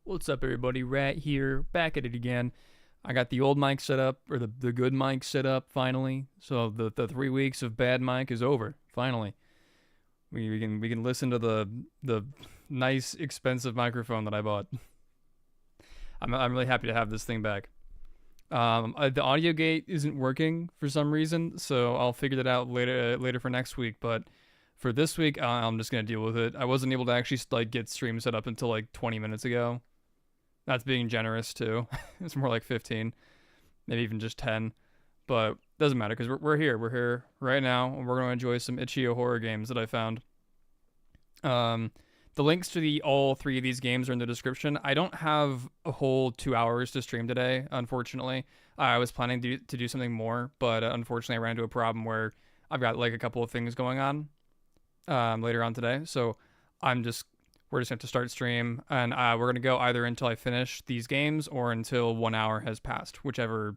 What's up, everybody? Rat here, back at it again. I got the old mic set up, or the good mic set up, finally. So the 3 weeks of bad mic is over, finally. We can listen to the nice, expensive microphone that I bought. I'm really happy to have this thing back. The audio gate isn't working for some reason, so I'll figure that out later for next week, but for this week, I'm just gonna deal with it. I wasn't able to actually get stream set up until 20 minutes ago. That's being generous too. It's more like 15, maybe even just 10. But doesn't matter because we're here. We're here right now, and we're gonna enjoy some Itchio Horror Games that I found. The links to all 3 of these games are in the description. I don't have a whole 2 hours to stream today, unfortunately. I was planning to do something more, but unfortunately I ran into a problem where I've got a couple of things going on later on today. So we're just going to have to start stream, and we're going to go either until I finish these games or until 1 hour has passed, whichever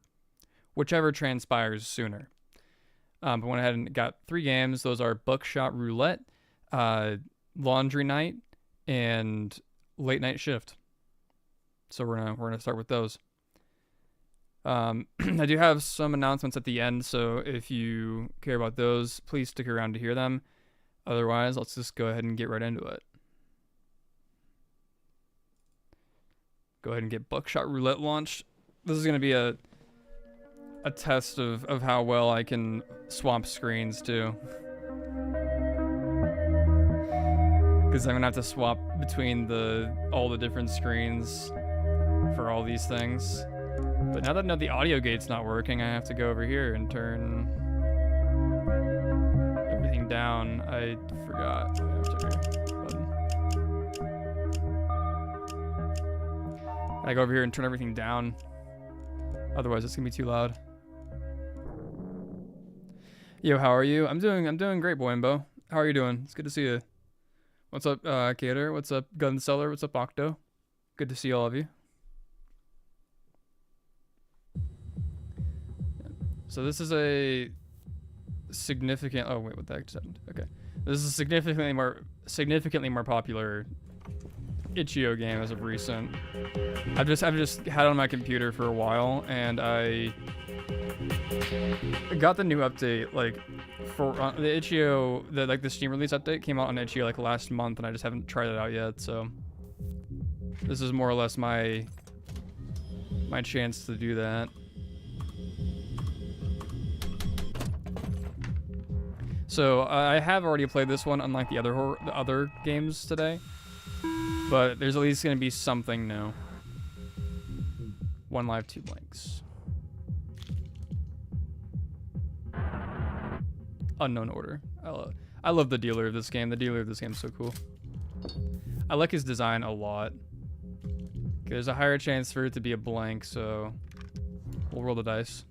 transpires sooner. But went ahead and got 3 games. Those are Buckshot Roulette, Laundry Night, and Late Night Shift. So we're gonna start with those. I do have some announcements at the end, so if you care about those, please stick around to hear them. Otherwise, let's just go ahead and get right into it. Go ahead and get Buckshot Roulette launched. This is going to be a test of how well I can swap screens too. Because I'm going to have to swap between all the different screens for all these things. But now that I know the audio gate's not working, I have to go over here and turn everything down. I forgot. I have to button. I go over here and turn everything down. Otherwise, it's gonna be too loud. Yo, how are you? I'm doing great, Boimbo. How are you doing? It's good to see you. What's up, Gator? What's up, Gunseller? What's up, Octo? Good to see all of you. So this is a significant. Oh wait, what the heck just happened? Okay, this is a significantly more popular Itchio game as of recent. I've just had it on my computer for a while, and I got the new update for the Itchio, the Steam release update came out on Itchio last month, and I just haven't tried it out yet. So this is more or less my chance to do that. So I have already played this one, unlike the other games today. But there's at least going to be something new. 1 live, 2 blanks. Unknown order. I love the dealer of this game. The dealer of this game is so cool. I like his design a lot. Okay, there's a higher chance for it to be a blank, so we'll roll the dice.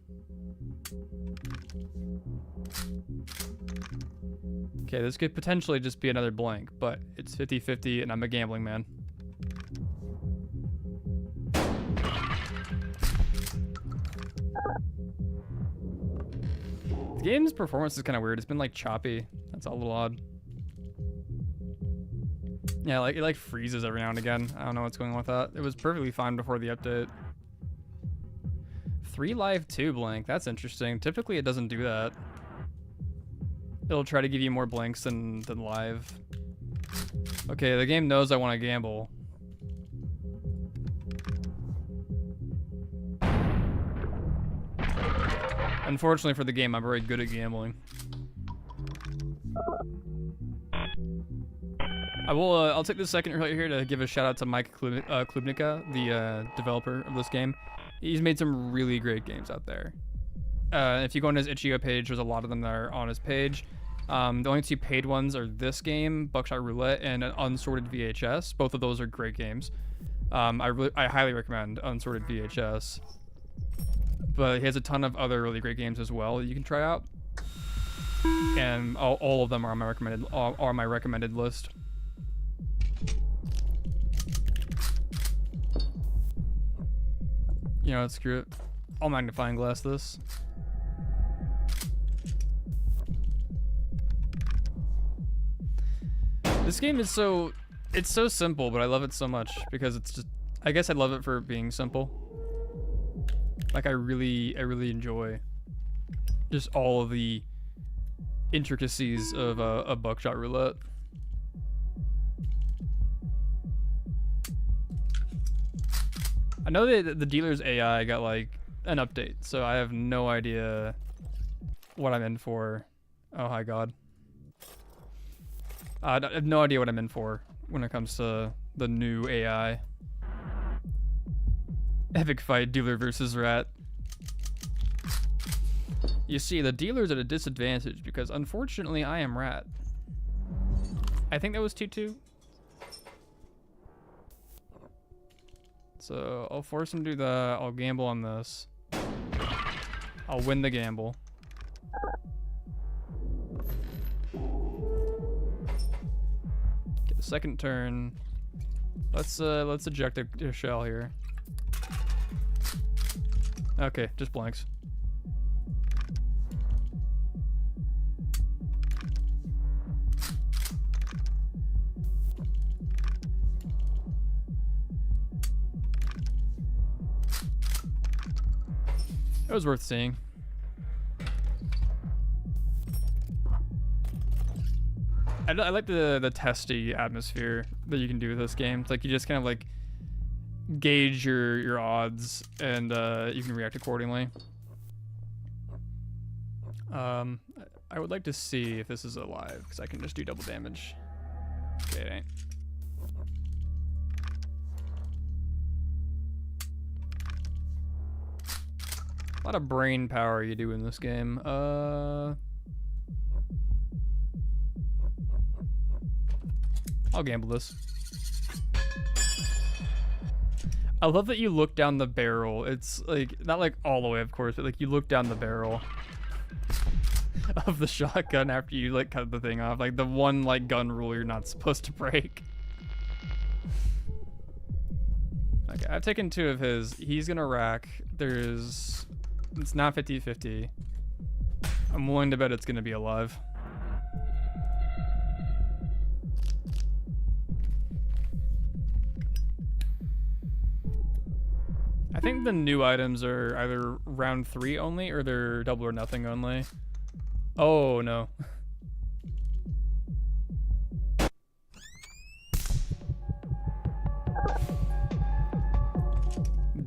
Okay, this could potentially just be another blank, but it's 50-50 and I'm a gambling man. The game's performance is kind of weird. It's been choppy. That's a little odd. Yeah, it freezes every now and again. I don't know what's going on with that. It was perfectly fine before the update. 3 live, 2 blank. That's interesting. Typically it doesn't do that. It'll try to give you more blanks than live. Okay, the game knows I want to gamble. Unfortunately for the game, I'm very good at gambling. I'll take this second right here to give a shout out to Mike Klubnica, the developer of this game. He's made some really great games out there. If you go on his Itchio page, there's a lot of them that are on his page. The only 2 paid ones are this game, Buckshot Roulette, and an Unsorted VHS. Both of those are great games. I highly recommend Unsorted VHS. But he has a ton of other really great games as well that you can try out. And all of them are on my recommended list. You know, screw it. I'll magnifying glass this. This game is it's so simple, but I love it so much because it's I guess I love it for being simple. Like I really enjoy just all of the intricacies of a Buckshot Roulette. I know that the dealer's AI got like an update, so I have no idea what I'm in for. Oh, hi God. I have no idea what I'm in for when it comes to the new AI. Epic fight, dealer versus rat. You see, the dealer's at a disadvantage because unfortunately I am rat. I think that was 2-2. So I'll force him to do that. I'll gamble on this. I'll win the gamble. Get the second turn. Let's eject a shell here. Okay, just blanks. It was worth seeing. I like the testy atmosphere that you can do with this game. It's like you just kind of like gauge your odds and you can react accordingly. I would like to see if this is alive because I can just do double damage. Okay, it ain't. A lot of brain power you do in this game. I'll gamble this. I love that you look down the barrel. It's like, not like all the way, of course, but like you look down the barrel of the shotgun after you like cut the thing off. Like the one like gun rule you're not supposed to break. Okay, I've taken 2 of his. He's gonna rack. It's not 50-50. I'm willing to bet it's gonna be alive. I think the new items are either round 3 only or they're double or nothing only. Oh no.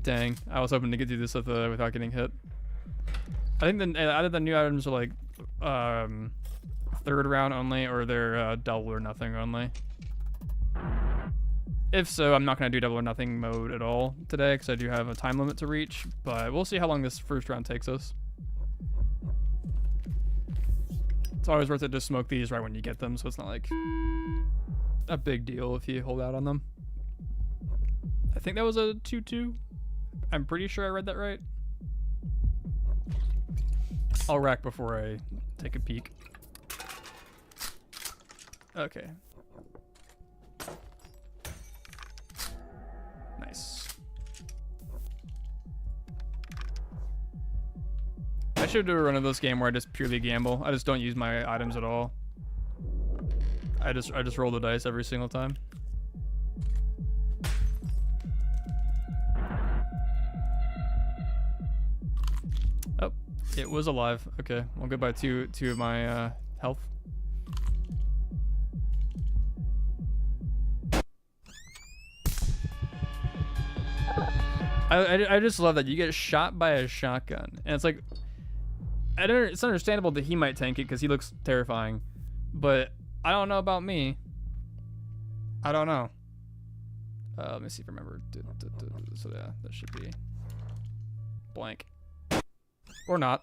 Dang, I was hoping to get through this without getting hit. I think either the new items are like 3rd round only or they're double or nothing only. If so, I'm not going to do double or nothing mode at all today because I do have a time limit to reach, but we'll see how long this first round takes us. It's always worth it to smoke these right when you get them, so it's not like a big deal if you hold out on them. I think that was a 2-2. I'm pretty sure I read that right. I'll rack before I take a peek. Okay. Nice. I should do a run of this game where I just purely gamble. I just don't use my items at all. I just roll the dice every single time. Oh, it was alive. Okay, well, goodbye two of my health. I just love that you get shot by a shotgun, and it's like, it's understandable that he might tank it because he looks terrifying, but I don't know about me. I don't know. Let me see if I remember. So yeah, that should be blank or not.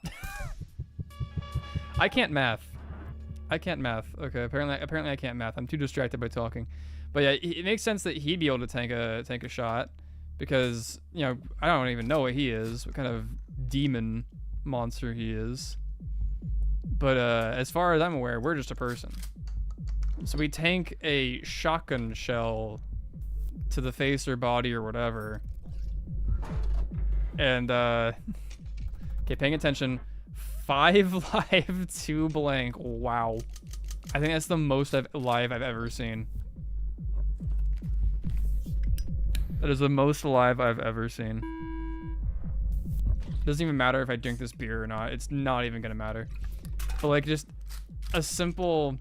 I can't math. Okay, apparently I can't math. I'm too distracted by talking. But yeah, it makes sense that he'd be able to tank a shot. Because, you know, I don't even know what he is, what kind of demon monster he is. But as far as I'm aware, we're just a person. So we tank a shotgun shell to the face or body or whatever. And, okay, paying attention. 5 live, 2 blank. Wow. I think that's the most live I've ever seen. That is the most alive I've ever seen. Doesn't even matter if I drink this beer or not. It's not even gonna matter. But like just a simple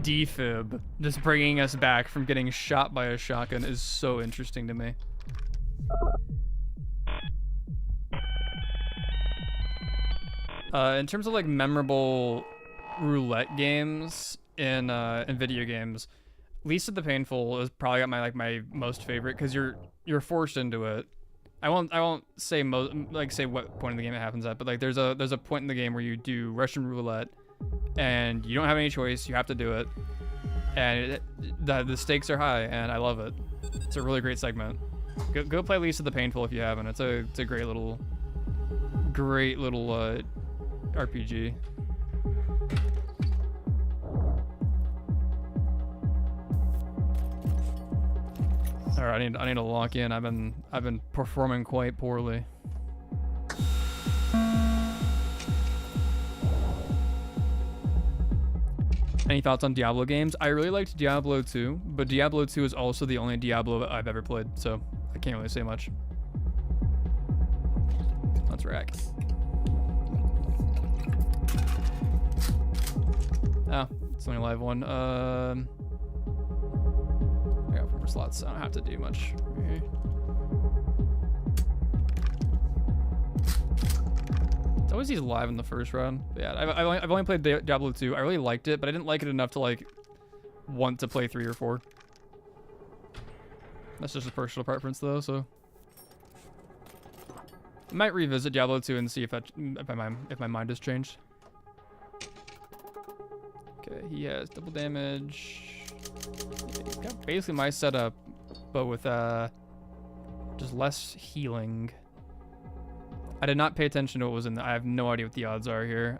defib just bringing us back from getting shot by a shotgun is so interesting to me. In terms of like memorable roulette games in video games, Least of the Painful is probably got my most favorite because you're forced into it. I won't say say what point in the game it happens at, but like there's a point in the game where you do Russian roulette and you don't have any choice, you have to do it, and the stakes are high, and I love it. It's a really great segment. Go play Least of the Painful if you haven't. It's a great little RPG. All right, I need to lock in. I've been performing quite poorly. Any thoughts on Diablo games? I really liked Diablo 2, but Diablo 2 is also the only Diablo I've ever played, so I can't really say much. Let's rack. Oh, it's only live one. I got 4 more slots, so I don't have to do much. It's always these live in the first round. But yeah, I've only played Diablo 2. I really liked it, but I didn't like it enough to like want to play 3 or 4. That's just a personal preference though, so I might revisit Diablo 2 and see if my mind has changed. Okay, he has double damage. Yeah, he's got basically my setup, but with just less healing. I did not pay attention to what was in there. I have no idea what the odds are here.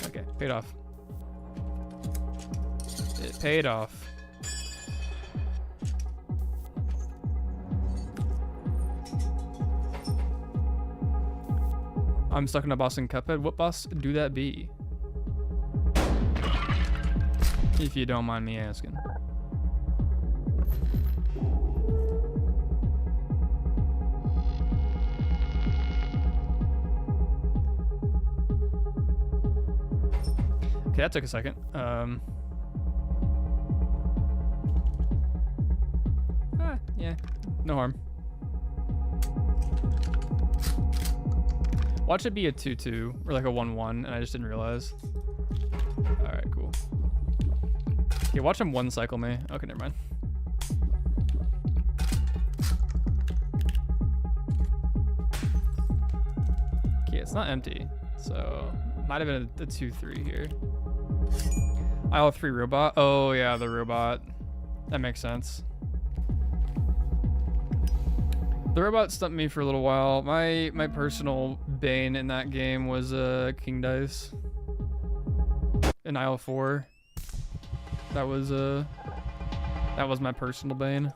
Okay, paid off. It paid off. I'm stuck in a boss in Cuphead. What boss do that be? If you don't mind me asking. Okay, that took a second. Yeah, no harm. Watch it be a 2-2 or like a 1-1, and I just didn't realize. All right, cool. Okay, watch him one cycle me. Okay, never mind. Okay, it's not empty, so might have been a 2-3 here. Aisle 3 robot. Oh yeah, the robot. That makes sense. The robot stumped me for a little while. My personal bane in that game was King Dice in aisle 4. That was my personal bane.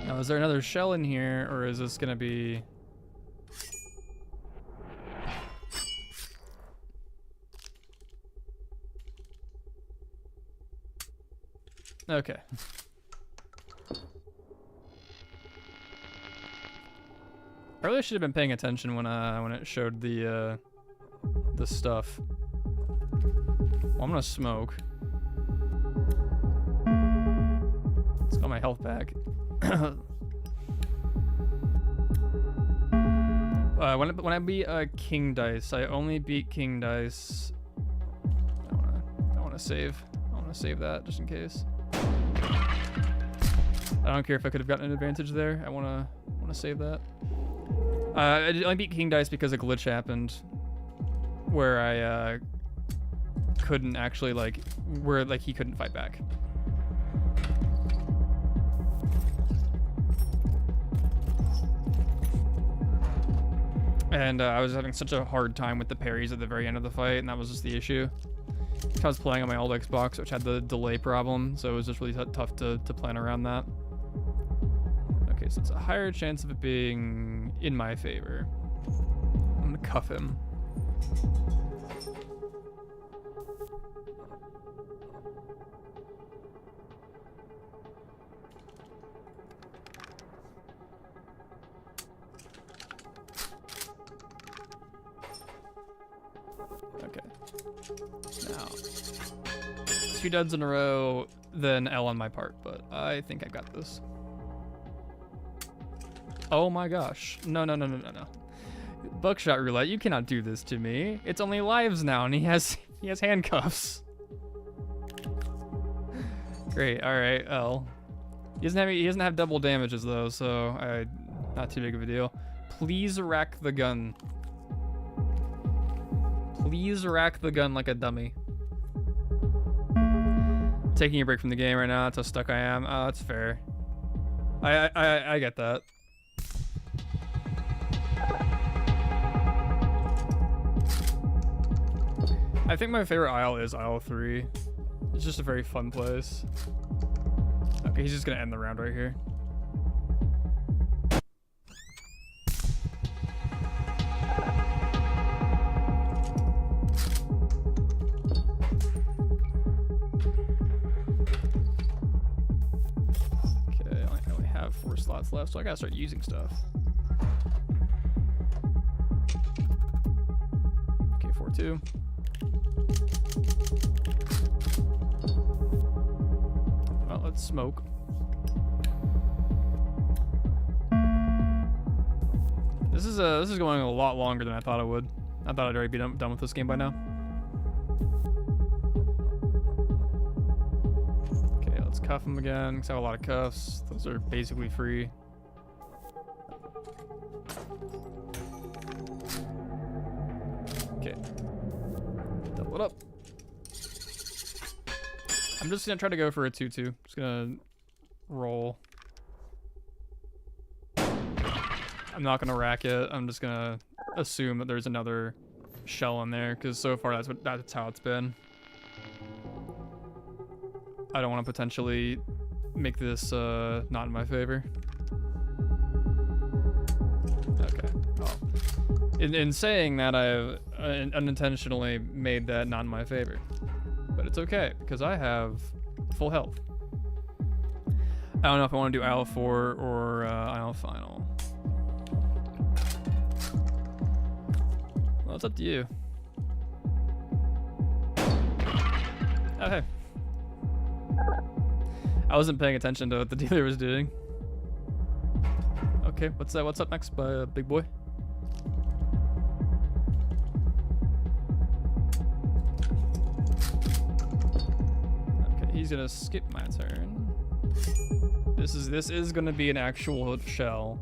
Now, is there another shell in here, or is this gonna be? Okay. I really should have been paying attention when it showed the stuff. Well, I'm gonna smoke. Let's got my health back. When I beat King Dice, I only beat King Dice. I wanna save. I wanna save that just in case. I don't care if I could have gotten an advantage there. I wanna save that. I only beat King Dice because a glitch happened where I couldn't actually where he couldn't fight back. And I was having such a hard time with the parries at the very end of the fight, and that was just the issue. I was playing on my old Xbox, which had the delay problem, so it was just really tough to plan around that. Okay, so it's a higher chance of it being in my favor. cuff him. Okay. Now, 2 duds in a row, then L on my part, but I think I got this. Oh my gosh. No. Buckshot Roulette, you cannot do this to me. It's only lives now, and he has handcuffs. Great, alright, L. He doesn't have double damages though, so not too big of a deal. Please rack the gun. Please rack the gun like a dummy. Taking a break from the game right now, that's how stuck I am. Oh, that's fair. I get that. I think my favorite aisle is aisle 3. It's just a very fun place. Okay, he's just gonna end the round right here. Okay, I only have 4 slots left, so I gotta start using stuff. Okay, 4-2. Well, let's smoke. This is going a lot longer than I thought it would. I thought I'd already be done with this game by now. Okay, let's cuff him again, because I have a lot of cuffs. Those are basically free. Okay. Double it up. I'm just gonna try to go for a 2-2. Just gonna roll. I'm not gonna rack it. I'm just gonna assume that there's another shell in there, because so far that's how it's been. I don't want to potentially make this not in my favor. Okay. Well, in saying that, I've unintentionally made that not in my favor. But it's okay, because I have full health. I don't know if I want to do aisle 4 or aisle final. Well, it's up to you. Oh, hey. I wasn't paying attention to what the dealer was doing. Okay, what's that? What's up next, big boy? He's gonna skip my turn. This is gonna be an actual shell.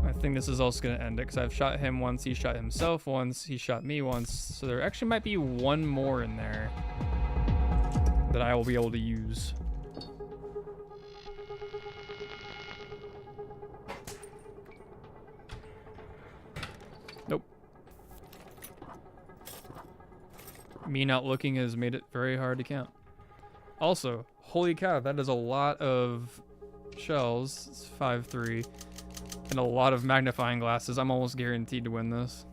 I think this is also gonna end it, because I've shot him once, he shot himself once, he shot me once. So there actually might be one more in there that I will be able to use. Nope. Me not looking has made it very hard to count. Also, holy cow, that is a lot of shells. It's 5-3. And a lot of magnifying glasses. I'm almost guaranteed to win this.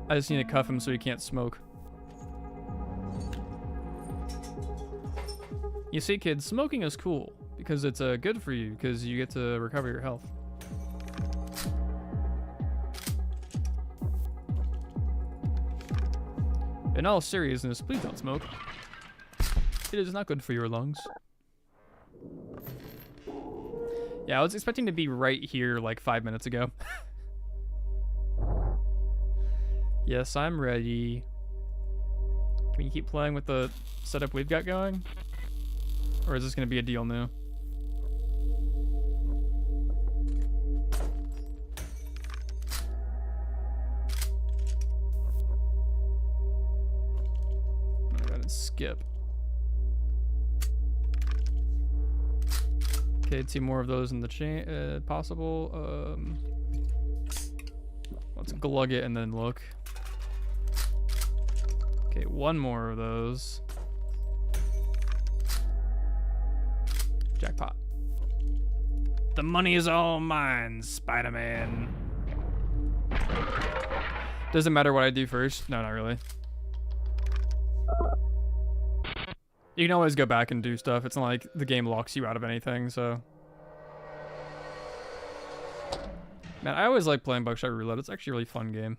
I just need to cuff him so he can't smoke. You see, kids, smoking is cool because it's good for you, because you get to recover your health. In all seriousness, please don't smoke. It is not good for your lungs. Yeah, I was expecting to be right here like 5 minutes ago. Yes, I'm ready. Can we keep playing with the setup we've got going? Or is this going to be a deal new? I'm gonna go ahead and skip. Okay, 2 more of those in the chain, possible. Let's glug it and then look. Okay, 1 more of those. Jackpot. The money is all mine, Spider-Man. Doesn't matter what I do first. No, not really. You can always go back and do stuff. It's not like the game locks you out of anything, so. Man, I always like playing Buckshot Roulette. It's actually a really fun game.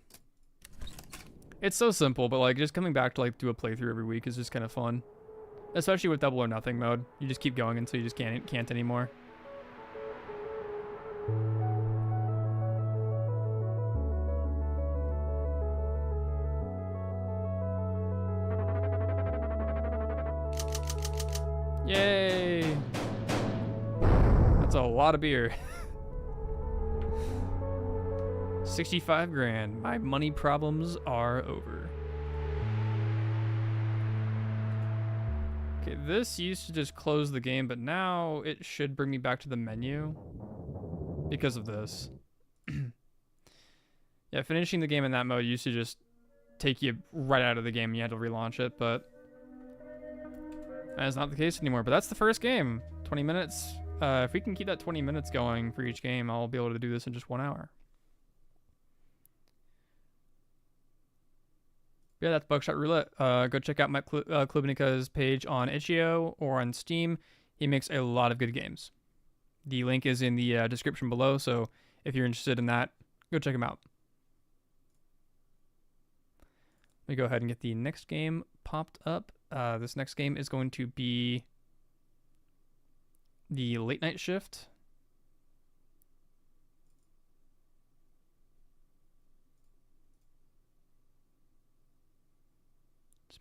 It's so simple, but like just coming back to like do a playthrough every week is just kind of fun. Especially with double or nothing mode. You just keep going until you just can't anymore. Yay! That's a lot of beer. 65 grand. My money problems are over. Okay, this used to just close the game, but now it should bring me back to the menu because of this. Yeah, finishing the game in that mode used to just take you right out of the game and you had to relaunch it, but that's not the case anymore. But that's the first game. 20 minutes. If we can keep that 20 minutes going for each game, I'll be able to do this in just 1 hour. Yeah, that's Buckshot Roulette. Go check out Mike Klubnika's page on Itchio or on Steam. He makes a lot of good games. The link is in the description below, so if you're interested in that, go check him out. Let me go ahead and get the next game popped up. This next game is going to be the Late Night Shift.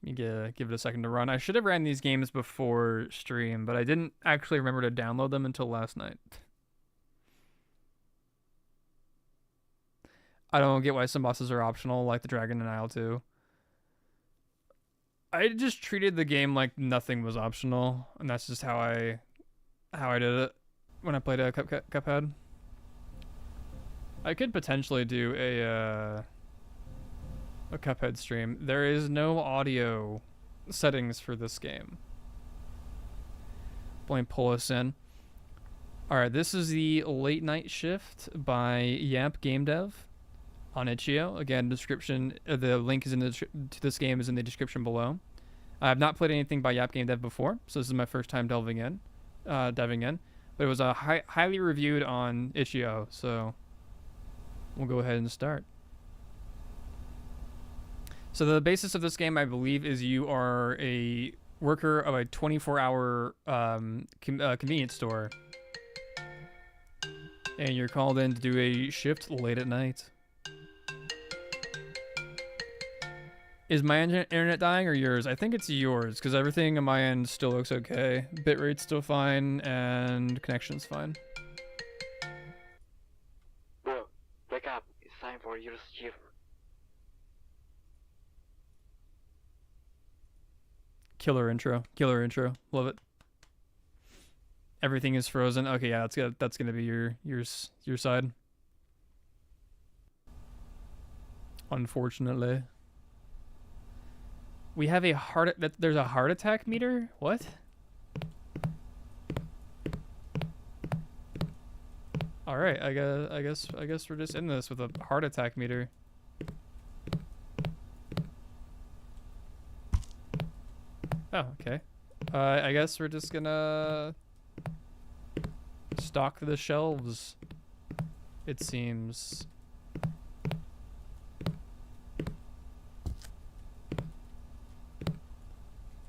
Let me give it a second to run. I should have ran these games before stream, but I didn't actually remember to download them until last night. I don't get why some bosses are optional, like the Dragon in Isle 2. I just treated the game like nothing was optional, and that's just how I did it when I played a Cuphead. I could potentially do a Cuphead stream. There is no audio settings for this game. Blame pull us in. Alright, this is the Late Night Shift by Yamp Game Dev on Itchio. Again, description. The link is to this game is in the description below. I have not played anything by Yamp Game Dev before, so this is my first time delving in. But it was highly reviewed on Itchio, so we'll go ahead and start. So the basis of this game, I believe, is you are a worker of a 24-hour convenience store. And you're called in to do a shift late at night. Is my internet dying or yours? I think it's yours, because everything on my end still looks okay. Bitrate's still fine, and connection's fine. Bro, wake up. It's time for your shift. Killer intro. Killer intro. Love it. Everything is frozen. Okay, yeah, that's gonna be your side. Unfortunately. We have a there's a heart attack meter? What? Alright, I guess we're just in this with a heart attack meter. Oh, okay. I guess we're just gonna stock the shelves, it seems.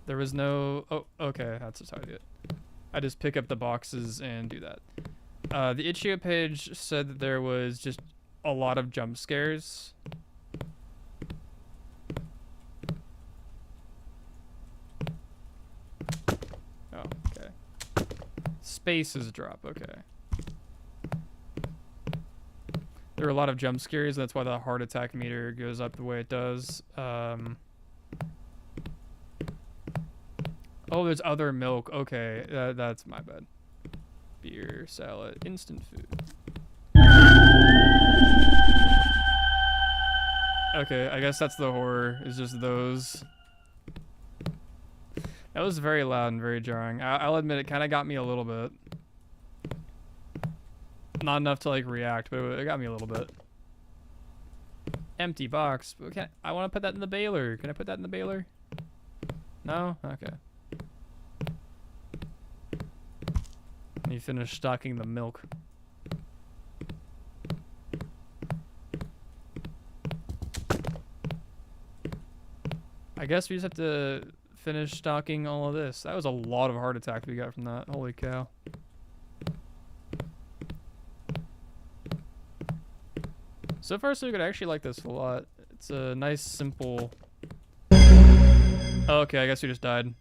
There was no... Oh, okay, that's just how I do it. I just pick up the boxes and do that. The Itchio page said that there was just a lot of jump scares. Oh, okay. Spaces drop, okay. There were a lot of jump scares, that's why the heart attack meter goes up the way it does. Oh, there's other milk. Okay, that's my bad. Beer, salad, instant food. Okay, I guess that's the horror, is just those. That was very loud and very jarring. I'll admit it kind of got me a little bit. Not enough to like react, but it got me a little bit. Empty box. Okay, I want to put that in the baler. Can I put that in the baler? No? Okay. Let me finish stocking the milk. I guess we just have to finish stocking all of this. That was a lot of heart attack we got from that. Holy cow. So far, so good. I actually like this a lot. It's a nice, simple... Oh, okay, I guess we just died.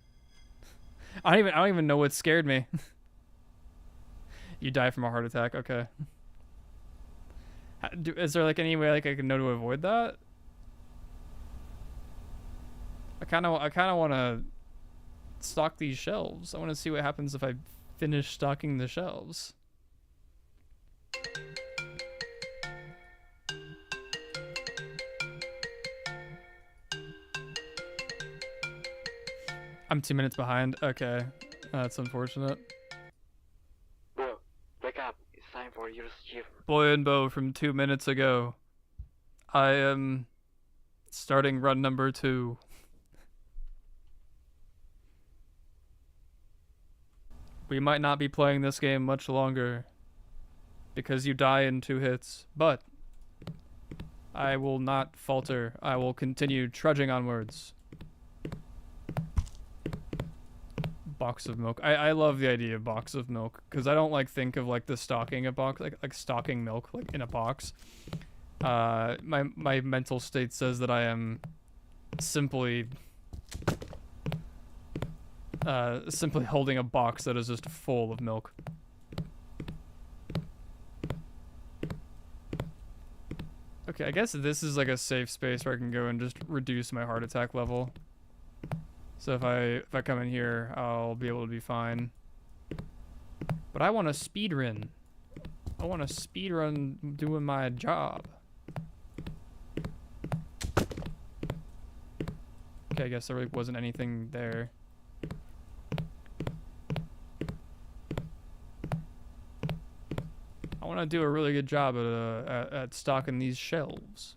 I don't even know what scared me. You die from a heart attack. Okay. Is there like any way like I can know to avoid that? I kind of want to stock these shelves. I want to see what happens if I finish stocking the shelves. I'm 2 minutes behind. Okay, that's unfortunate. Bro, wake up. It's time for your shift. Boy and Bo from 2 minutes ago. I am starting run number 2. We might not be playing this game much longer because you die in 2 hits, but I will not falter. I will continue trudging onwards. Box of milk. I love the idea of box of milk because I don't like think of like the stocking a box like stocking milk like in a box. My mental state says that I am simply holding a box that is just full of milk. Okay, I guess this is like a safe space where I can go and just reduce my heart attack level. So if I come in here, I'll be able to be fine. But I want to speedrun. I want to speedrun doing my job. Okay, I guess there really wasn't anything there. I want to do a really good job at stocking these shelves.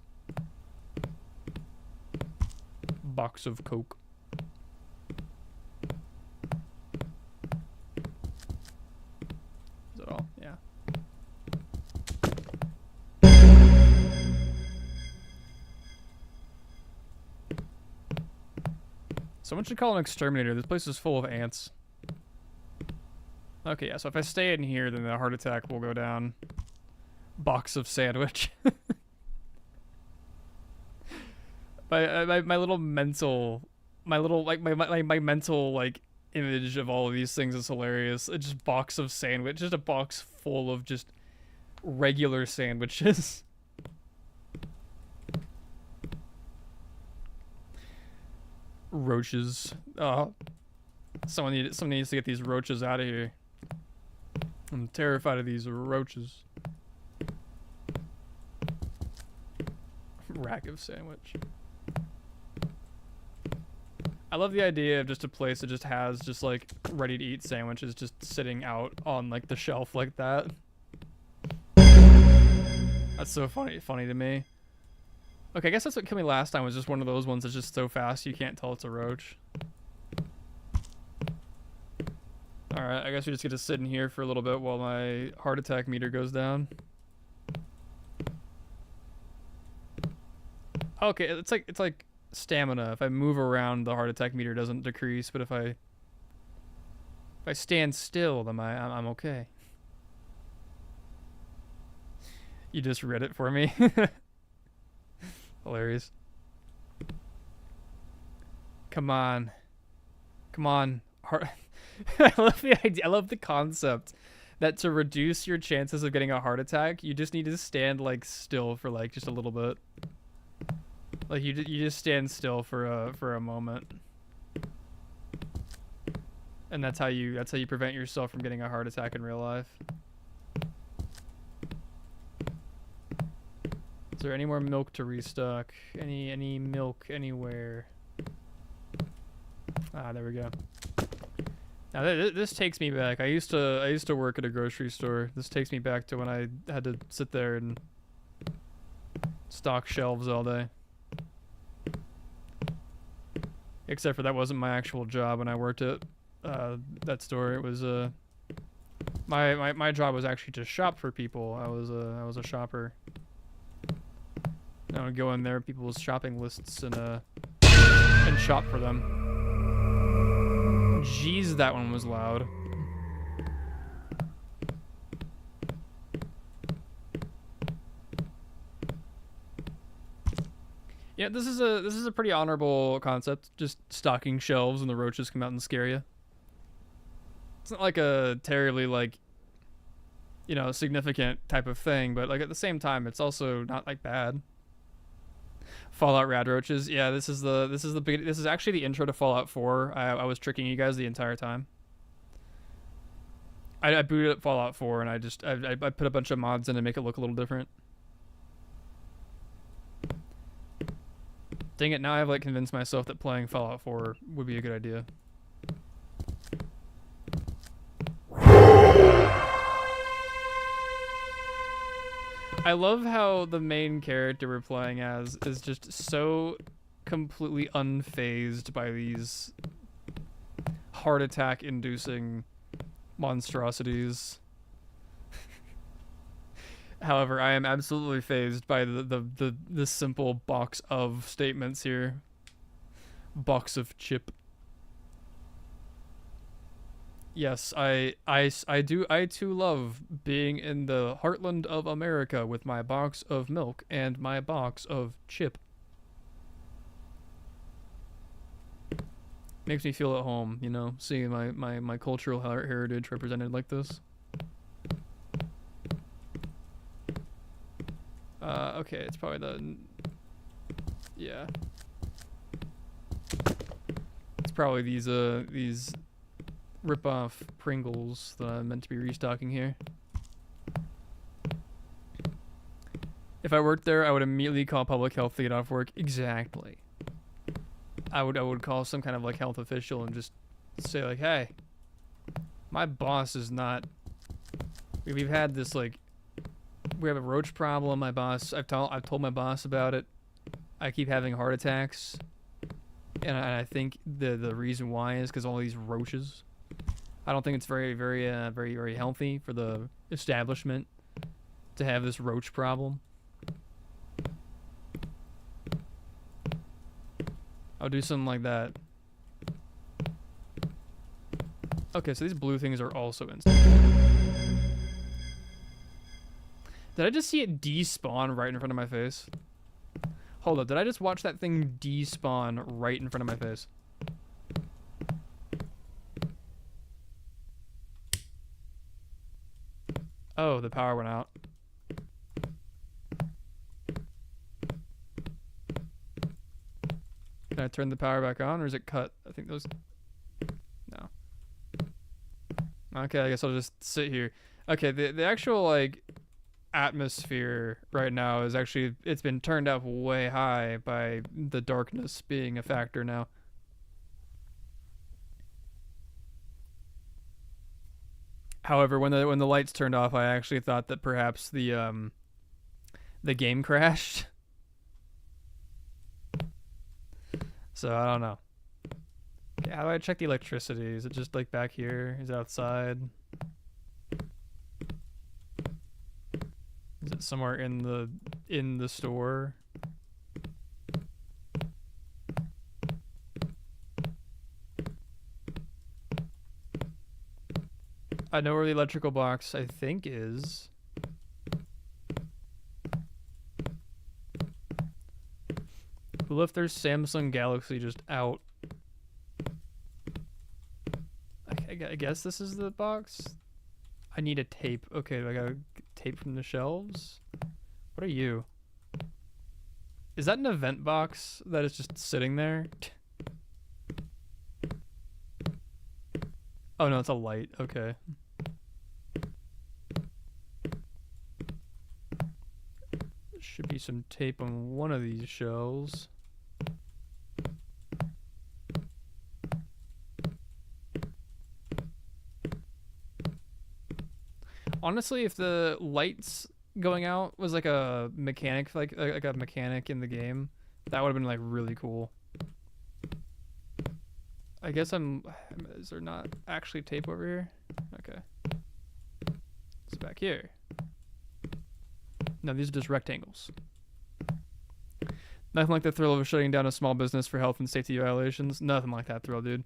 Box of Coke. Is that all? Yeah. Someone should call an exterminator. This place is full of ants. Okay, yeah, so if I stay in here, then the heart attack will go down. Box of sandwich. my little mental, my mental, like, image of all of these things is hilarious. It's just box of sandwich, just a box full of just regular sandwiches. Roaches. Someone needs to get these roaches out of here. I'm terrified of these roaches. Rack of sandwich. I love the idea of just a place that just has just like ready to eat sandwiches just sitting out on like the shelf like that. That's so funny to me. Okay, I guess that's what killed me last time, was just one of those ones that's just so fast you can't tell it's a roach. Alright, I guess we just get to sit in here for a little bit while my heart attack meter goes down. Okay, it's like stamina. If I move around, the heart attack meter doesn't decrease, but if I stand still, then I'm okay. You just read it for me. Hilarious. Come on. Come on. I love the idea. I love the concept that to reduce your chances of getting a heart attack, you just need to stand like still for like just a little bit. Like you just stand still for a moment. And that's how you prevent yourself from getting a heart attack in real life. Is there any more milk to restock? Any milk anywhere? Ah, there we go. Now this takes me back. I used to work at a grocery store. This takes me back to when I had to sit there and stock shelves all day. Except for that wasn't my actual job when I worked at that store. It was my job was actually to shop for people. I was a shopper. I would go in there, people's shopping lists, and shop for them. Jeez, that one was loud. Yeah, this is a pretty honorable concept. Just stocking shelves and the roaches come out and scare you. It's not like a terribly like, you know, significant type of thing, but like at the same time, it's also not like bad. Fallout rad roaches. Yeah, this is actually the intro to Fallout 4. I was tricking you guys the entire time. I booted up Fallout 4 and I put a bunch of mods in to make it look a little different. Dang it, now I've like convinced myself that playing Fallout 4 would be a good idea. I love how the main character we're playing as is just so completely unfazed by these heart attack inducing monstrosities. However, I am absolutely fazed by the simple box of statements here. Box of chip. Yes, I too love being in the heartland of America with my box of milk and my box of chip. Makes me feel at home, you know, seeing my cultural heritage represented like this. Okay, it's probably the... Yeah. It's probably these rip-off Pringles that I'm meant to be restocking here. If I worked there, I would immediately call public health to get off work. Exactly. I would call some kind of like health official and just say like, hey, my boss is not... We've had this like... We have a roach problem. My boss, I've told my boss about it. I keep having heart attacks, and I think the reason why is because all these roaches. I don't think it's very healthy for the establishment to have this roach problem. I'll do something like that. Okay, so these blue things are also instant. Did I just see it despawn right in front of my face? Hold up, did I just watch that thing despawn right in front of my face? Oh, the power went out. Can I turn the power back on, or is it cut? I think those... No. Okay, I guess I'll just sit here. Okay, the actual, like... atmosphere right now is actually, it's been turned up way high by the darkness being a factor now. However, when the lights turned off, I actually thought that perhaps the game crashed. So I don't know. Okay, how do I check the electricity? Is it just like back here? Is it outside? Is it somewhere in the store? I know where the electrical box, I think, is. Who left their Samsung Galaxy just out? I guess this is the box? I need a tape. Okay, I gotta tape from the shelves. What are you? Is that an event box that is just sitting there? Oh no, it's a light. Okay. Should be some tape on one of these shelves. Honestly, if the lights going out was like a mechanic, like a mechanic in the game, that would have been like really cool. I guess is there not actually tape over here? Okay. It's back here. No, these are just rectangles. Nothing like the thrill of shutting down a small business for health and safety violations. Nothing like that thrill, dude.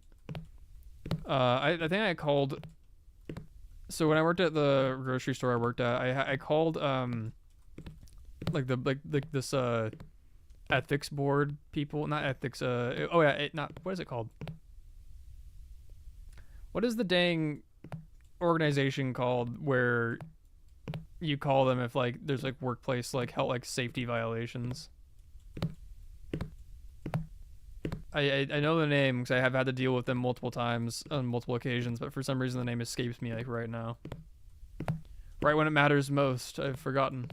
I think I called. So when I worked at the grocery store I worked at, I called like this ethics board people, not ethics. Oh yeah, what is it called? What is the dang organization called where you call them if like there's like workplace like health like safety violations? I know the name because I have had to deal with them multiple times on multiple occasions, but for some reason the name escapes me like right now. Right when it matters most, I've forgotten.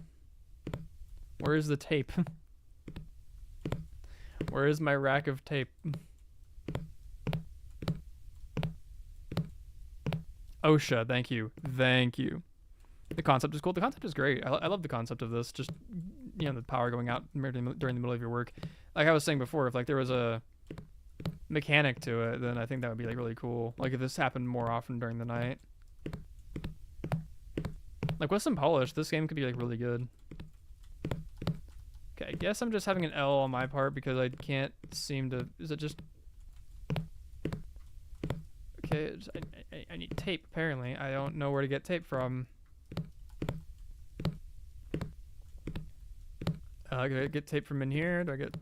Where is the tape? Where is my rack of tape? OSHA, thank you. Thank you. The concept is cool. The concept is great. I love the concept of this. Just, you know, the power going out during the middle of your work. Like I was saying before, if like there was a mechanic to it, then I think that would be like really cool. Like if this happened more often during the night. Like with some polish, this game could be like really good. Okay, I guess I'm just having an L on my part because I can't seem to. Is it just? Okay, I need tape. Apparently, I don't know where to get tape from. Do I get tape from in here? Do I get?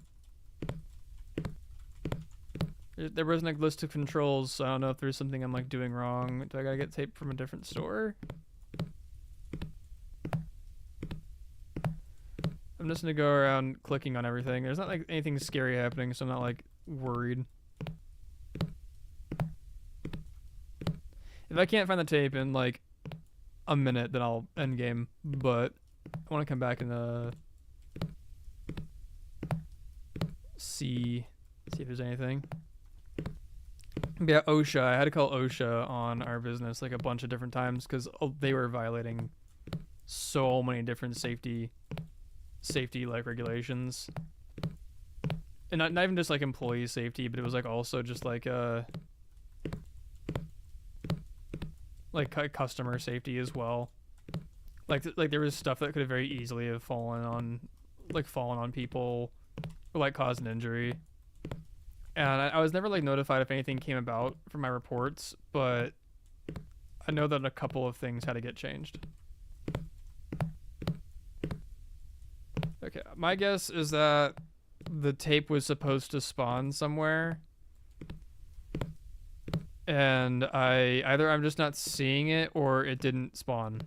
There wasn't a list of controls, so I don't know if there's something I'm like doing wrong. Do I gotta get tape from a different store? I'm just gonna go around clicking on everything. There's not like anything scary happening, so I'm not like worried. If I can't find the tape in like a minute, then I'll end game. But I want to come back and see if there's anything. Yeah, OSHA. I had to call OSHA on our business like a bunch of different times because they were violating so many different safety like regulations, and not even just like employee safety, but it was like also just like customer safety as well. Like there was stuff that could have very easily have fallen on people or like caused an injury. And I was never like notified if anything came about from my reports, but I know that a couple of things had to get changed. Okay, my guess is that the tape was supposed to spawn somewhere, and either I'm just not seeing it or it didn't spawn.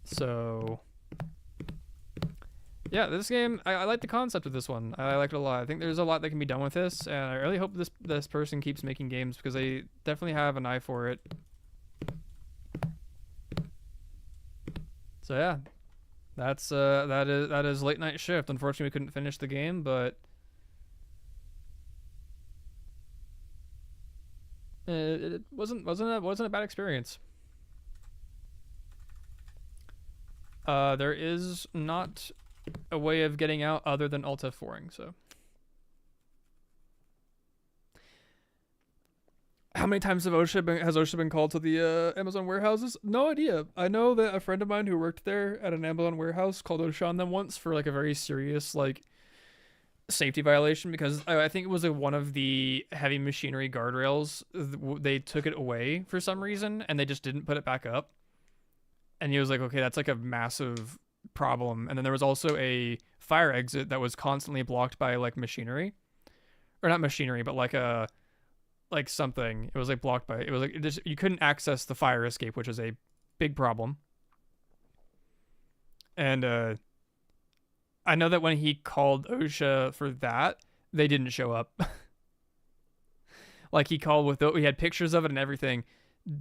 So yeah, this game, I like the concept of this one. I like it a lot. I think there's a lot that can be done with this, and I really hope this person keeps making games because they definitely have an eye for it. So yeah, that is Late Night Shift. Unfortunately, we couldn't finish the game, but it wasn't a bad experience. There is not a way of getting out other than Alt F4ing, so. How many times has OSHA been called to the Amazon warehouses? No idea. I know that a friend of mine who worked there at an Amazon warehouse called OSHA on them once for like a very serious like safety violation because I think it was like one of the heavy machinery guardrails. They took it away for some reason and they just didn't put it back up. And he was like, okay, that's like a massive problem. And then there was also a fire exit that was constantly blocked by like machinery, or not machinery, but like a something. It was like blocked by, it was like you couldn't access the fire escape, which is a big problem. And I know that when he called OSHA for that, they didn't show up. Like he called with, we had pictures of it and everything,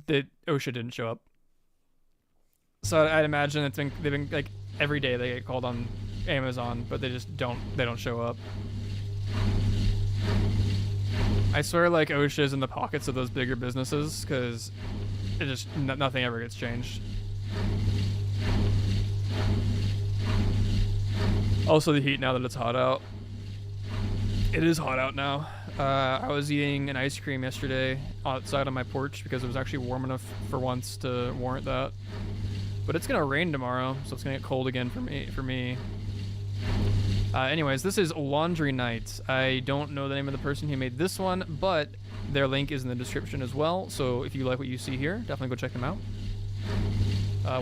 that OSHA didn't show up. So I'd imagine they've been like every day they get called on Amazon, but they don't show up. I swear like OSHA's in the pockets of those bigger businesses because it just nothing ever gets changed. Also the heat now that it's hot out. It is hot out now. I was eating an ice cream yesterday outside on my porch because it was actually warm enough for once to warrant that. But it's gonna rain tomorrow, so it's gonna get cold again for me. Anyways, this is Laundry Night. I don't know the name of the person who made this one, but their link is in the description as well. So if you like what you see here, definitely go check them out.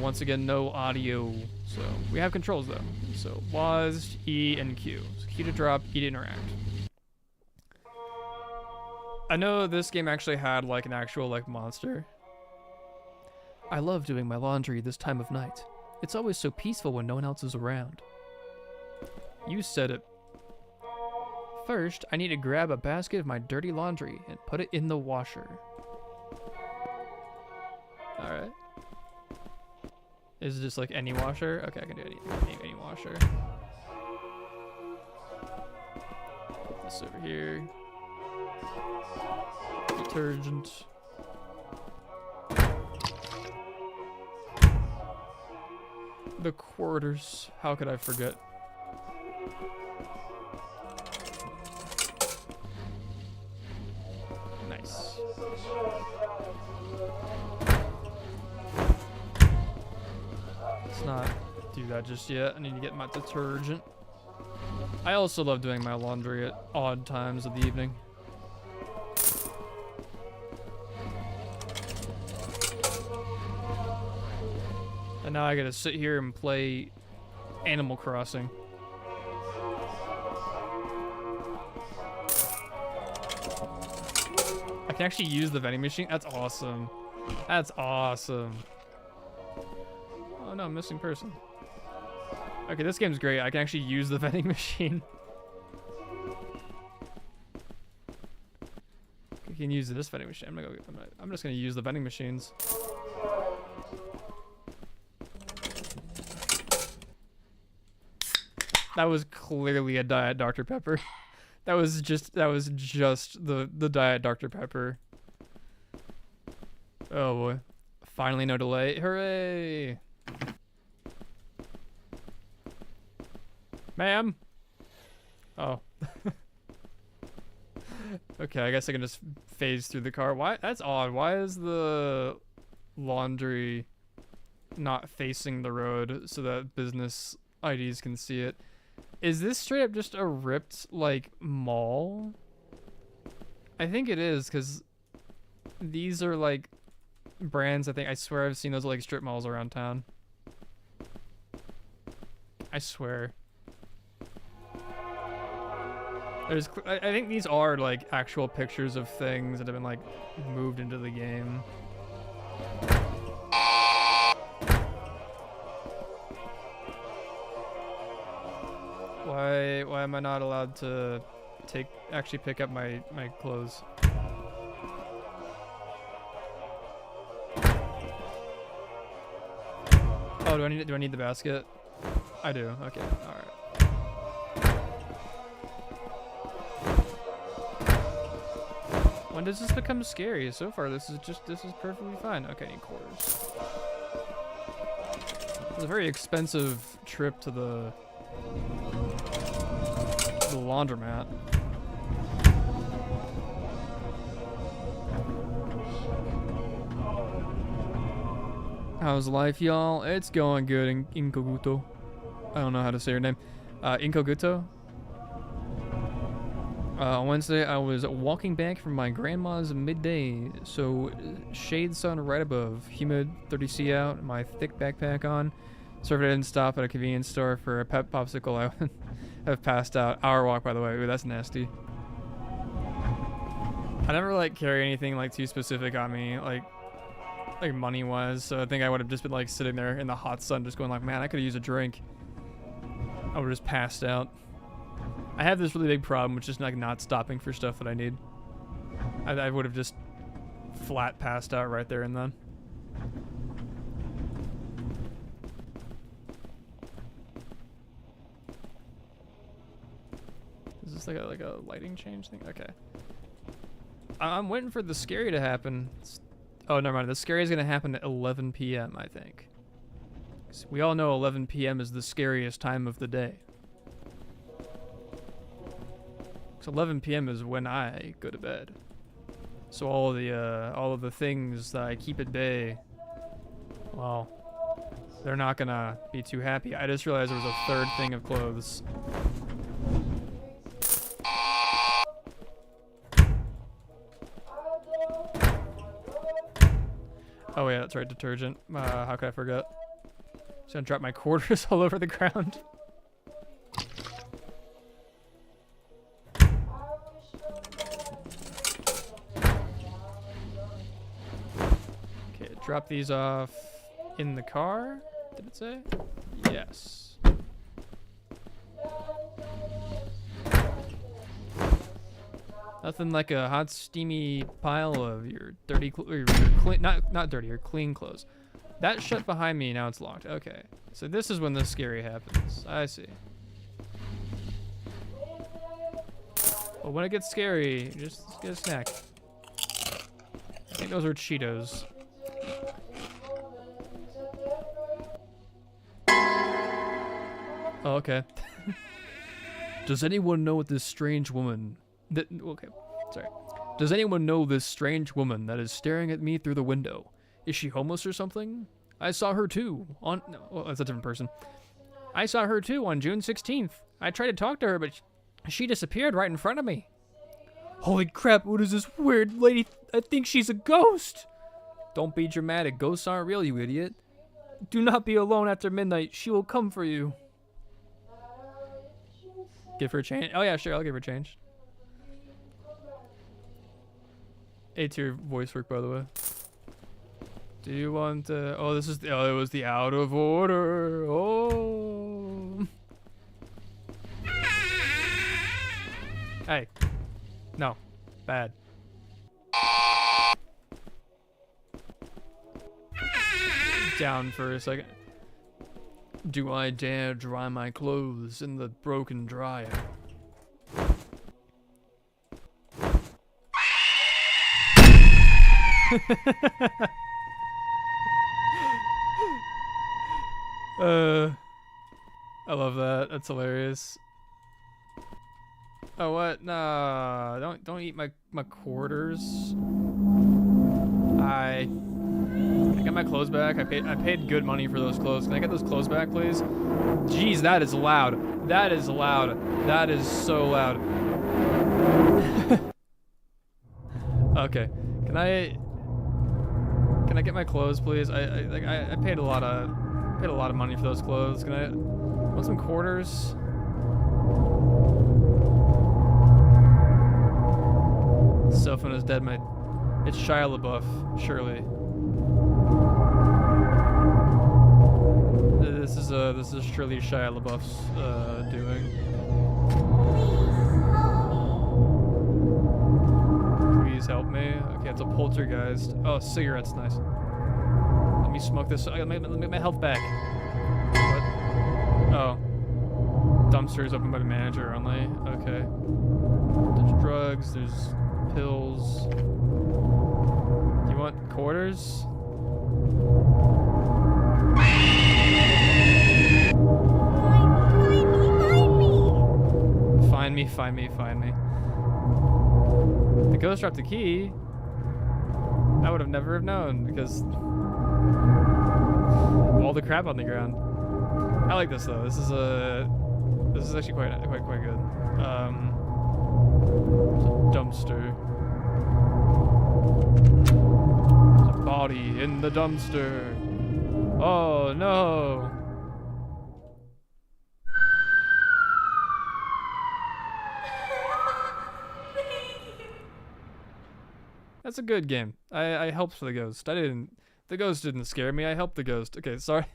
Once again, no audio. So we have controls though. So WASD, E, and Q. So Q to drop, E to interact. I know this game actually had like an actual like monster. I love doing my laundry this time of night. It's always so peaceful when no one else is around. You said it. First, I need to grab a basket of my dirty laundry and put it in the washer. Alright. Is it just like any washer? Okay, I can do any washer. Put this over here. Detergent. The quarters. How could I forget? Nice. Let's not do that just yet. I need to get my detergent. I also love doing my laundry at odd times of the evening. And now I gotta sit here and play Animal Crossing. I can actually use the vending machine. That's awesome. That's awesome. Oh no, missing person. Okay, this game's great. I can actually use the vending machine. I can use this vending machine. I'm just gonna use the vending machines. That was clearly a Diet Dr. Pepper. That was just the Diet Dr. Pepper. Oh boy. Finally no delay. Hooray! Ma'am? Oh. Okay, I guess I can just phase through the car. Why? That's odd. Why is the laundry not facing the road so that business IDs can see it? Is this straight up just a ripped, like, mall? I think it is, because these are, like, brands. I swear I've seen those, like, strip malls around town. I swear. I think these are, like, actual pictures of things that have been, like, moved into the game. Why am I not allowed to actually pick up my clothes? Oh, do I need the basket? I do. Okay. All right. When does this become scary? So far, this is perfectly fine. Okay, I need quarters. It's a very expensive trip to the laundromat. How's life, y'all? It's going good, Incoguto. I don't know how to say your name. Incoguto? On Wednesday, I was walking back from my grandma's midday, so shade sun right above, humid, 30°C out, my thick backpack on. Sorry if I didn't stop at a convenience store for a pep popsicle. I would have passed out. Hour walk, by the way. Ooh, that's nasty. I never like carry anything like too specific on me, like money-wise. So I think I would have just been like sitting there in the hot sun, just going like, man, I could use a drink. I would have just passed out. I have this really big problem with just like not stopping for stuff that I need. I would have just flat passed out right there and then. Is this like a lighting change thing? Okay. I'm waiting for the scary to happen. Oh, never mind. The scary is gonna happen at 11 p.m. I think. We all know 11 p.m. is the scariest time of the day. Because 11 p.m. is when I go to bed. So all of the things that I keep at bay, well, they're not gonna be too happy. I just realized there was a third thing of clothes. Oh yeah, that's right, detergent. How could I forget? Just gonna drop my quarters all over the ground. Okay, drop these off in the car, did it say? Yes. Nothing like a hot, steamy pile of your dirty, your clean, not dirty, your clean clothes. That shut behind me, now it's locked. Okay, so this is when the scary happens. I see. Well, when it gets scary, just get a snack. I think those are Cheetos. Oh, okay. Does anyone know what this strange woman... Okay, sorry. Does anyone know this strange woman that is staring at me through the window? Is she homeless or something? I saw her too on... No, well, that's a different person. I saw her too on June 16th. I tried to talk to her, but she disappeared right in front of me. Holy crap, what is this weird lady? I think she's a ghost. Don't be dramatic. Ghosts aren't real, you idiot. Do not be alone after midnight. She will come for you. Give her change. Oh yeah, sure, I'll give her change. A tier voice work, by the way. Do you want to... Oh, this is... Oh, it was the out of order. Oh. Hey. No. Bad. Down for a second. Do I dare dry my clothes in the broken dryer? I love that. That's hilarious. Oh, what? Nah, don't eat my quarters. Can I get my clothes back? I paid good money for those clothes. Can I get those clothes back, please? Jeez, that is loud. That is loud. That is so loud. Okay. Can I get my clothes, please? I paid a lot of money for those clothes. Can I want some quarters? Cell phone is dead. It's Shia LaBeouf, surely. This is surely Shia LaBeouf's doing. Please help me. Okay, it's a poltergeist. Oh, cigarettes, nice. Let me smoke this. Let me get my health back. What? Oh. Dumpsters opened by the manager only. Okay. There's drugs, there's pills. Do you want quarters? Find me. The ghost dropped the key. I would have never have known because all the crap on the ground. I like this though. This is actually quite good. It's a dumpster. There's a body in the dumpster. Oh no. That's a good game. I helped the ghost. The ghost didn't scare me. I helped the ghost. Okay, sorry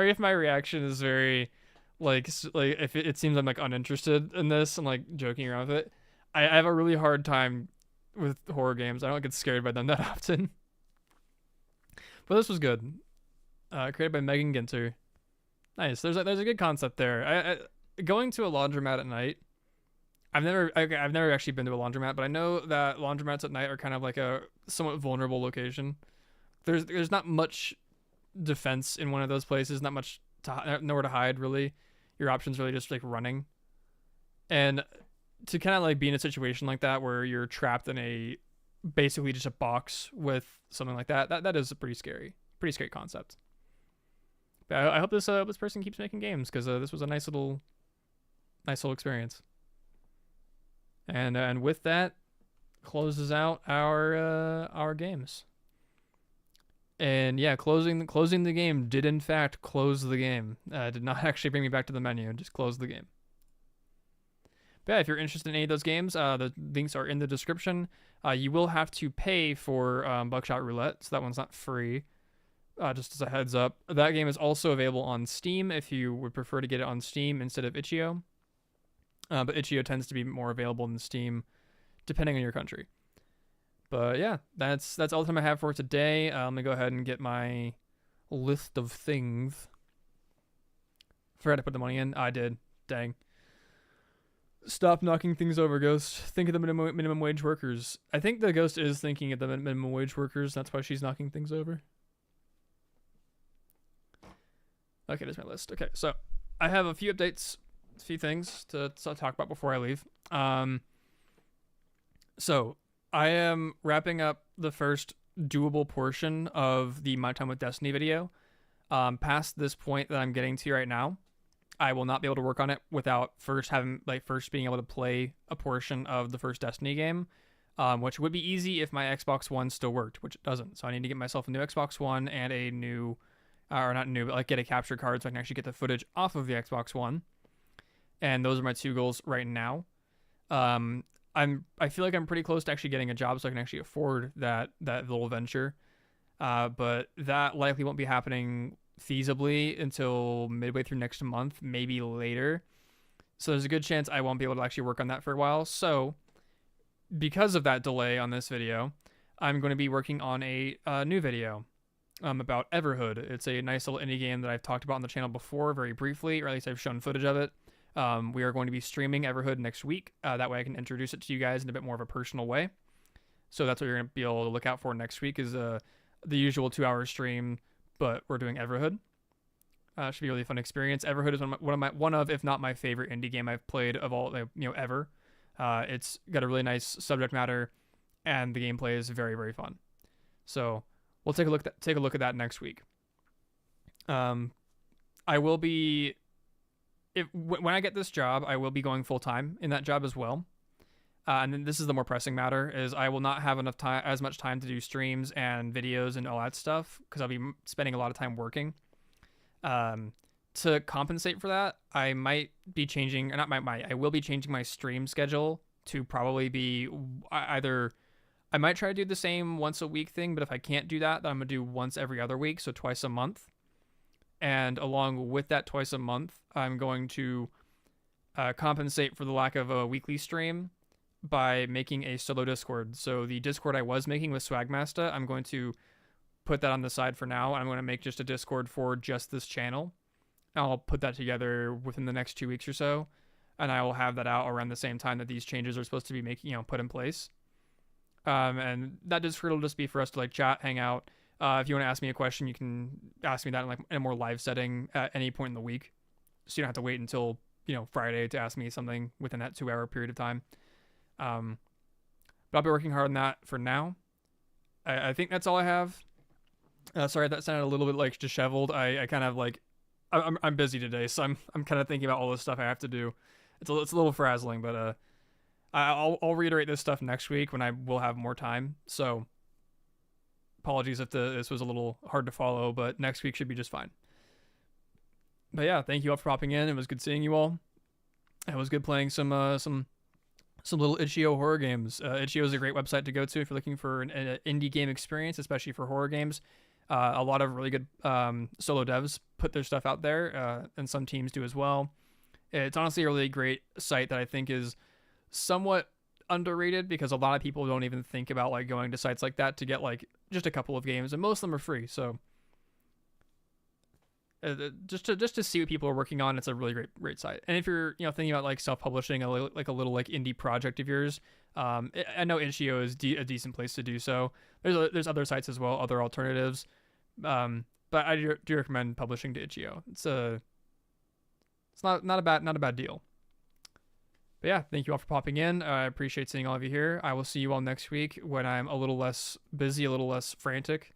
if my reaction is very, like if it seems I'm like uninterested in this. I'm like joking around with it. I have a really hard time with horror games. I don't get scared by them that often. But this was good. Created by Megan Ginter. Nice. There's a good concept there. Going to a laundromat at night. I've never actually been to a laundromat, but I know that laundromats at night are kind of like a somewhat vulnerable location. there's not much defense in one of those places. Not much nowhere to hide really. Your options really just like running, and to kind of like be in a situation like that where you're trapped in a basically just a box with something like that. That is a pretty scary concept. But I hope this person keeps making games because this was a nice little experience. And with that, closes out our games. And yeah, closing the game did in fact close the game. Did not actually bring me back to the menu, just closed the game. But yeah, if you're interested in any of those games, the links are in the description. You will have to pay for Buckshot Roulette, so that one's not free. Just as a heads up, that game is also available on Steam if you would prefer to get it on Steam instead of Itchio. But Itchio tends to be more available than Steam, depending on your country. But yeah, that's all the time I have for today. Let me go ahead and get my list of things. Forgot to put the money in. I did. Dang. Stop knocking things over, Ghost. Think of the minimum wage workers. I think the Ghost is thinking of the minimum wage workers. That's why she's knocking things over. Okay, there's my list. Okay, so I have a few updates, a few things to talk about before I leave. So I am wrapping up the first doable portion of the My Time with Destiny video. Past this point that I'm getting to right now, I will not be able to work on it without first being able to play a portion of the first Destiny game, which would be easy if my Xbox One still worked, which it doesn't. So I need to get myself a new Xbox One and a new, or not new, but like get a capture card so I can actually get the footage off of the Xbox One. And those are my two goals right now. I feel like I'm pretty close to actually getting a job so I can actually afford that little venture. But that likely won't be happening feasibly until midway through next month, maybe later. So there's a good chance I won't be able to actually work on that for a while. So because of that delay on this video, I'm going to be working on a new video about Everhood. It's a nice little indie game that I've talked about on the channel before very briefly, or at least I've shown footage of it. We are going to be streaming Everhood next week. That way I can introduce it to you guys in a bit more of a personal way. So that's what you're going to be able to look out for next week is the usual 2-hour stream, but we're doing Everhood. Should be a really fun experience. Everhood is one of if not my favorite indie game I've played of all ever. It's got a really nice subject matter, and the gameplay is very, very fun. So we'll take a look at that next week. I will be when I get this job, I will be going full time in that job as well. And then this is the more pressing matter: is I will not have as much time to do streams and videos and all that stuff because I'll be spending a lot of time working. To compensate for that, I might be changing, or not I will be changing my stream schedule to probably be either. I might try to do the same once a week thing, but if I can't do that, then I'm gonna do once every other week, so twice a month. And along with that twice a month, I'm going to compensate for the lack of a weekly stream by making a solo Discord. So the Discord I was making with Swagmaster, I'm going to put that on the side for now. I'm going to make just a Discord for just this channel. I'll put that together within the next 2 weeks or so, and I will have that out around the same time that these changes are supposed to be put in place. And that Discord will just be for us to like chat, hang out. If you want to ask me a question, you can ask me that in a more live setting at any point in the week. So you don't have to wait until Friday to ask me something within that 2-hour period of time. But I'll be working hard on that for now. I think that's all I have. Sorry, that sounded a little bit like disheveled. I kind of like I'm busy today, so I'm kind of thinking about all this stuff I have to do. It's a little frazzling, but I'll reiterate this stuff next week when I will have more time. So apologies if this was a little hard to follow, but next week should be just fine. But yeah, thank you all for popping in. It was good seeing you all. It was good playing some little Itchio Horror Games. Itchio is a great website to go to if you're looking for an indie game experience, especially for horror games. A lot of really good solo devs put their stuff out there, and some teams do as well. It's honestly a really great site that I think is somewhat underrated because a lot of people don't even think about like going to sites like that to get like just a couple of games, and most of them are free. So Just to see what people are working on. It's a really great site. And if you're thinking about like self-publishing like a little like indie project of yours, I know Itchio is a decent place to do so. There's other sites as well, other alternatives, but I do recommend publishing to Itchio. It's not a bad deal. But yeah, thank you all for popping in. I appreciate seeing all of you here. I will see you all next week when I'm a little less busy, a little less frantic.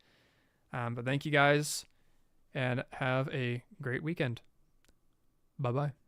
But thank you guys, and have a great weekend. Bye bye.